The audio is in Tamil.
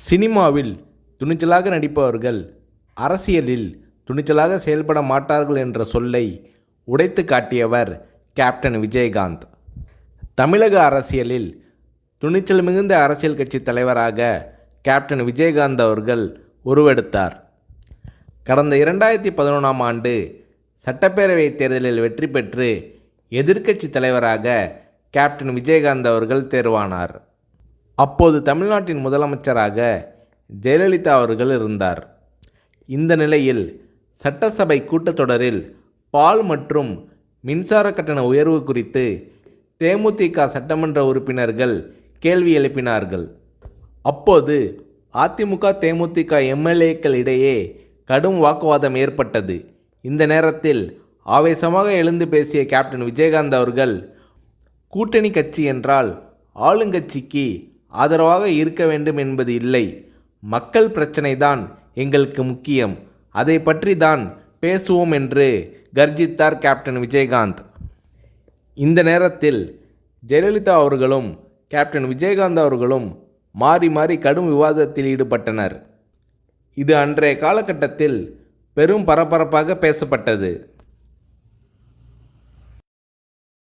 சினிமாவில் துணிச்சலாக நடிப்பவர்கள் அரசியலில் துணிச்சலாக செயல்பட மாட்டார்கள் என்ற சொல்லை உடைத்து காட்டியவர் கேப்டன் விஜயகாந்த். தமிழக அரசியலில் துணிச்சல் மிகுந்த அரசியல் கட்சி தலைவராக கேப்டன் விஜயகாந்த் அவர்கள் உருவெடுத்தார். கடந்த 2011ஆம் ஆண்டு சட்டப்பேரவைத் தேர்தலில் வெற்றி பெற்று எதிர்க்கட்சி தலைவராக கேப்டன் விஜயகாந்த் அவர்கள் தேர்வானார். அப்போது தமிழ்நாட்டின் முதலமைச்சராக ஜெயலலிதா அவர்கள் இருந்தார். இந்த நிலையில் சட்டசபை கூட்டத்தொடரில் பால் மற்றும் மின்சார கட்டண உயர்வு குறித்து தேமுதிக சட்டமன்ற உறுப்பினர்கள் கேள்வி எழுப்பினார்கள். அப்போது அதிமுக தேமுதிக எம்எல்ஏக்கள் இடையே கடும் வாக்குவாதம் ஏற்பட்டது. இந்த நேரத்தில் ஆவேசமாக எழுந்து பேசிய கேப்டன் விஜயகாந்த் அவர்கள், கூட்டணி கட்சி என்றால் ஆளுங்கட்சிக்கு ஆதரவாக இருக்க வேண்டும் என்பது இல்லை, மக்கள் பிரச்சனை தான் எங்களுக்கு முக்கியம், அதை பற்றி தான் பேசுவோம் என்று கர்ஜித்தார் கேப்டன் விஜயகாந்த். இந்த நேரத்தில் ஜெயலலிதா அவர்களும் கேப்டன் விஜயகாந்த் அவர்களும் மாறி மாறி கடும் விவாதத்தில் ஈடுபட்டனர். இது அன்றைய காலகட்டத்தில் பெரும் பரபரப்பாக பேசப்பட்டது.